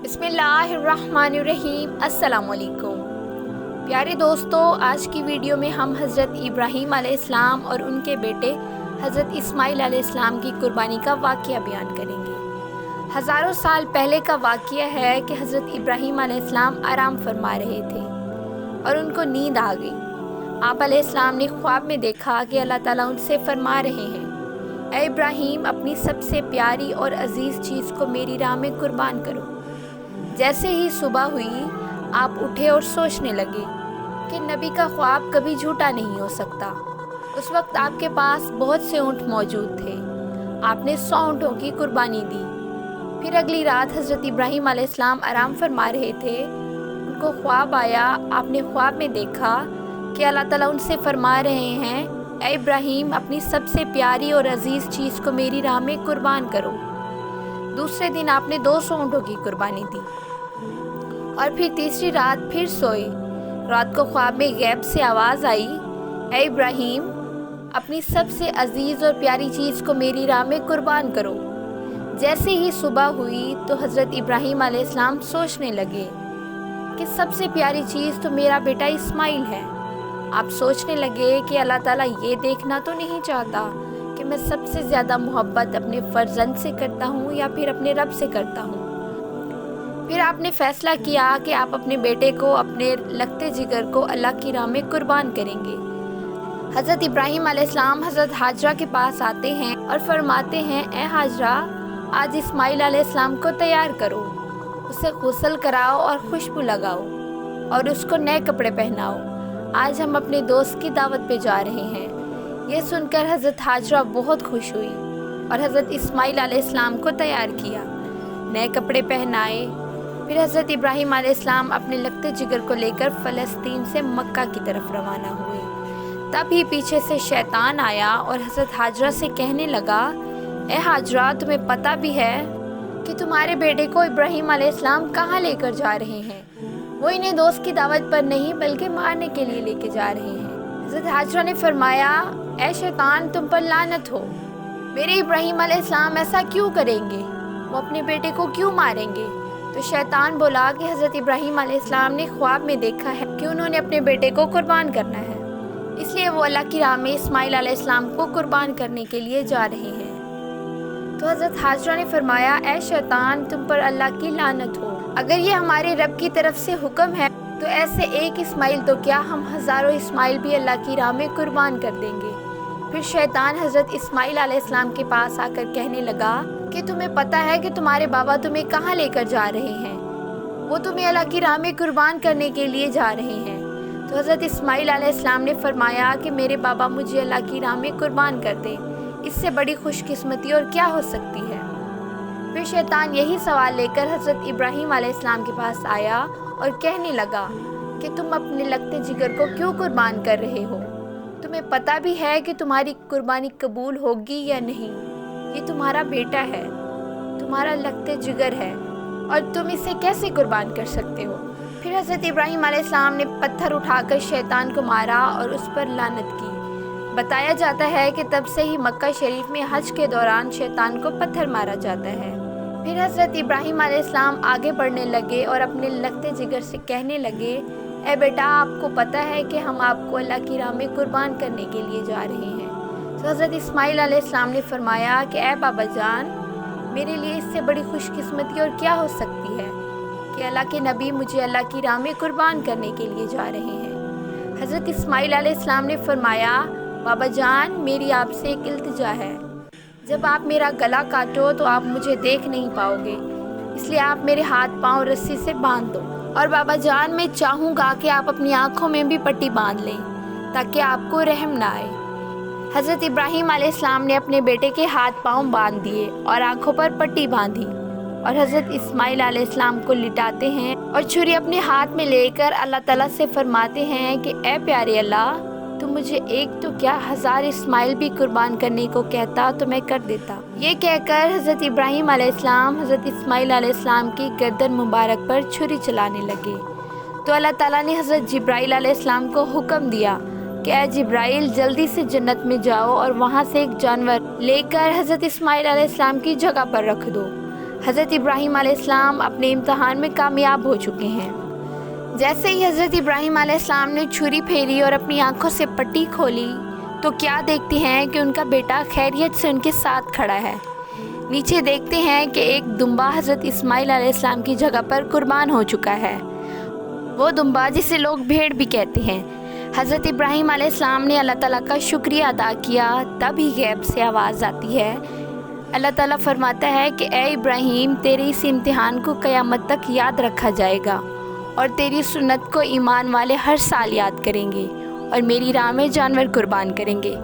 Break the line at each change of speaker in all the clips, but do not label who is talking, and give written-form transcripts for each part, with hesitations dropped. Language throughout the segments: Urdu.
بسم اللہ الرحمن الرحیم۔ السلام علیکم پیارے دوستو، آج کی ویڈیو میں ہم حضرت ابراہیم علیہ السلام اور ان کے بیٹے حضرت اسماعیل علیہ السلام کی قربانی کا واقعہ بیان کریں گے۔ ہزاروں سال پہلے کا واقعہ ہے کہ حضرت ابراہیم علیہ السلام آرام فرما رہے تھے اور ان کو نیند آ گئی۔ آپ علیہ السلام نے خواب میں دیکھا کہ اللہ تعالیٰ ان سے فرما رہے ہیں، اے ابراہیم، اپنی سب سے پیاری اور عزیز چیز کو میری راہ میں قربان کرو۔ جیسے ہی صبح ہوئی، آپ اٹھے اور سوچنے لگے کہ نبی کا خواب کبھی جھوٹا نہیں ہو سکتا۔ اس وقت آپ کے پاس بہت سے اونٹ موجود تھے۔ آپ نے 100 اونٹوں کی قربانی دی۔ پھر اگلی رات حضرت ابراہیم علیہ السلام آرام فرما رہے تھے، ان کو خواب آیا۔ آپ نے خواب میں دیکھا کہ اللہ تعالیٰ ان سے فرما رہے ہیں، اے ابراہیم، اپنی سب سے پیاری اور عزیز چیز کو میری راہ میں قربان کرو۔ دوسرے دن آپ نے 200 اونٹوں کی قربانی دی اور پھر تیسری رات پھر سوئے۔ رات کو خواب میں غیب سے آواز آئی، اے ابراہیم، اپنی سب سے عزیز اور پیاری چیز کو میری راہ میں قربان کرو۔ جیسے ہی صبح ہوئی تو حضرت ابراہیم علیہ السلام سوچنے لگے کہ سب سے پیاری چیز تو میرا بیٹا اسماعیل ہے۔ آپ سوچنے لگے کہ اللہ تعالیٰ یہ دیکھنا تو نہیں چاہتا کہ میں سب سے زیادہ محبت اپنے فرزند سے کرتا ہوں یا پھر اپنے رب سے کرتا ہوں۔ پھر آپ نے فیصلہ کیا کہ آپ اپنے بیٹے کو، اپنے لگتے جگر کو اللہ کی راہ میں قربان کریں گے۔ حضرت ابراہیم علیہ السلام حضرت ہاجرہ کے پاس آتے ہیں اور فرماتے ہیں، اے ہاجرہ، آج اسماعیل علیہ السلام کو تیار کرو، اسے غسل کراؤ اور خوشبو لگاؤ اور اس کو نئے کپڑے پہناؤ۔ آج ہم اپنے دوست کی دعوت پہ جا رہے ہیں۔ یہ سن کر حضرت ہاجرہ بہت خوش ہوئی اور حضرت اسماعیل علیہ السلام کو تیار کیا، نئے کپڑے پہنائے۔ پھر حضرت ابراہیم علیہ السلام اپنے لگتے جگر کو لے کر فلسطین سے مکہ کی طرف روانہ ہوئے۔ تب ہی پیچھے سے شیطان آیا اور حضرت ہاجرہ سے کہنے لگا، اے ہاجرہ، تمہیں پتہ بھی ہے کہ تمہارے بیٹے کو ابراہیم علیہ السلام کہاں لے کر جا رہے ہیں؟ وہ انہیں دوست کی دعوت پر نہیں بلکہ مارنے کے لیے لے کے جا رہے ہیں۔ حضرت ہاجرہ نے فرمایا، اے شیطان، تم پر لعنت ہو، میرے ابراہیم علیہ السلام ایسا کیوں کریں گے؟ وہ اپنے بیٹے کو کیوں ماریں گے؟ تو شیطان بولا کہ حضرت ابراہیم علیہ السلام نے خواب میں دیکھا ہے کہ انہوں نے اپنے بیٹے کو قربان کرنا ہے، اس لیے وہ اللہ کی راہ میں اسماعیل علیہ السلام کو قربان کرنے کے لیے جا رہے ہیں۔ تو حضرت ہاجرہ نے فرمایا، اے شیطان، تم پر اللہ کی لعنت ہو، اگر یہ ہمارے رب کی طرف سے حکم ہے تو ایسے ایک اسماعیل تو کیا، ہم ہزاروں اسماعیل بھی اللہ کی راہ میں قربان کر دیں گے۔ پھر شیطان حضرت اسماعیل علیہ السلام کے پاس آ کر کہنے لگا کہ تمہیں پتہ ہے کہ تمہارے بابا تمہیں کہاں لے کر جا رہے ہیں؟ وہ تمہیں اللہ کی راہ میں قربان کرنے کے لیے جا رہے ہیں۔ تو حضرت اسماعیل علیہ السلام نے فرمایا کہ میرے بابا مجھے اللہ کی راہ میں قربان کر دیں، اس سے بڑی خوش قسمتی اور کیا ہو سکتی ہے۔ پھر شیطان یہی سوال لے کر حضرت ابراہیم علیہ السلام کے پاس آیا اور کہنے لگا کہ تم اپنے لگتے جگر کو کیوں قربان کر رہے ہو؟ تمہیں پتہ بھی ہے کہ تمہاری قربانی قبول ہوگی یا نہیں؟ یہ تمہارا بیٹا ہے، تمہارا لگتے جگر ہے، اور تم اسے کیسے قربان کر سکتے ہو؟ پھر حضرت ابراہیم علیہ السلام نے پتھر اٹھا کر شیطان کو مارا اور اس پر لعنت کی۔ بتایا جاتا ہے کہ تب سے ہی مکہ شریف میں حج کے دوران شیطان کو پتھر مارا جاتا ہے۔ پھر حضرت ابراہیم علیہ السلام آگے بڑھنے لگے اور اپنے لگتے جگر سے کہنے لگے، اے بیٹا، آپ کو پتہ ہے کہ ہم آپ کو اللہ کی راہ میں قربان کرنے کے لیے جا رہے ہیں۔ تو حضرت اسماعیل علیہ السلام نے فرمایا کہ اے بابا جان، میرے لیے اس سے بڑی خوش قسمتی اور کیا ہو سکتی ہے کہ اللہ کے نبی مجھے اللہ کی راہ میں قربان کرنے کے لیے جا رہے ہیں۔ حضرت اسماعیل علیہ السلام نے فرمایا، بابا جان، میری آپ سے ایک التجا ہے، جب آپ میرا گلا کاٹو تو آپ مجھے دیکھ نہیں پاؤ گے، اس لیے آپ میرے ہاتھ پاؤں رسی سے باندھ دو، اور بابا جان، میں چاہوں گا کہ آپ اپنی آنکھوں میں بھی پٹی باندھ لیں تاکہ آپ کو رحم نہ آئے۔ حضرت ابراہیم علیہ السلام نے اپنے بیٹے کے ہاتھ پاؤں باندھ دیے اور آنکھوں پر پٹی باندھی، اور حضرت اسماعیل علیہ السلام کو لٹاتے ہیں اور چھری اپنے ہاتھ میں لے کر اللہ تعالیٰ سے فرماتے ہیں کہ اے پیارے اللہ، تو مجھے ایک تو کیا 1000 اسماعیل بھی قربان کرنے کو کہتا تو میں کر دیتا۔ یہ کہہ کر حضرت ابراہیم علیہ السلام حضرت اسماعیل علیہ السلام کی گردن مبارک پر چھری چلانے لگے۔ تو اللہ تعالیٰ نے حضرت جبرائیل علیہ السلام کو حکم دیا کہ اے جبرائیل، جلدی سے جنت میں جاؤ اور وہاں سے ایک جانور لے کر حضرت اسماعیل علیہ السلام کی جگہ پر رکھ دو۔ حضرت ابراہیم علیہ السلام اپنے امتحان میں کامیاب ہو چکے ہیں۔ جیسے ہی حضرت ابراہیم علیہ السلام نے چھری پھیری اور اپنی آنکھوں سے پٹی کھولی تو کیا دیکھتے ہیں کہ ان کا بیٹا خیریت سے ان کے ساتھ کھڑا ہے۔ نیچے دیکھتے ہیں کہ ایک دمبا حضرت اسماعیل علیہ السلام کی جگہ پر قربان ہو چکا ہے، وہ دمبا جسے لوگ بھیڑ بھی کہتے ہیں۔ حضرت ابراہیم علیہ السلام نے اللہ تعالیٰ کا شکریہ ادا کیا، تبھی غیب سے آواز آتی ہے۔ اللہ تعالیٰ فرماتا ہے کہ اے ابراہیم، تیرے اس امتحان کو قیامت تک یاد رکھا جائے گا اور تیری سنت کو ایمان والے ہر سال یاد کریں گے اور میری راہ میں جانور قربان کریں گے۔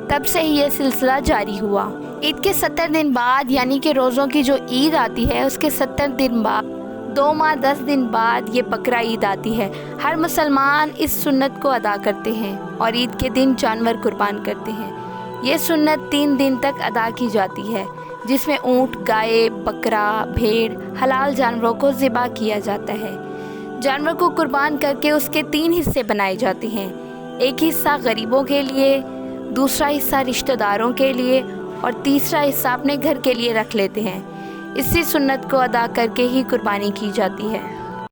تب سے ہی یہ سلسلہ جاری ہوا۔ عید کے 70 دن بعد یعنی کہ روزوں کی جو عید آتی ہے اس کے 70 دن بعد 2 ماہ 10 دن بعد یہ بقرہ عید آتی ہے۔ ہر مسلمان اس سنت کو ادا کرتے ہیں اور عید کے دن جانور قربان کرتے ہیں۔ یہ سنت 3 دن تک ادا کی جاتی ہے، جس میں اونٹ، گائے، بکرا، بھیڑ، حلال جانوروں کو ذبح کیا جاتا ہے۔ جانور کو قربان کر کے اس کے 3 حصے بنائے جاتے ہیں، ایک حصہ غریبوں کے لیے، دوسرا حصہ رشتہ داروں کے لیے اور تیسرا حصہ اپنے گھر کے لیے رکھ لیتے ہیں۔ اسی سنت کو ادا کر کے ہی قربانی کی جاتی ہے۔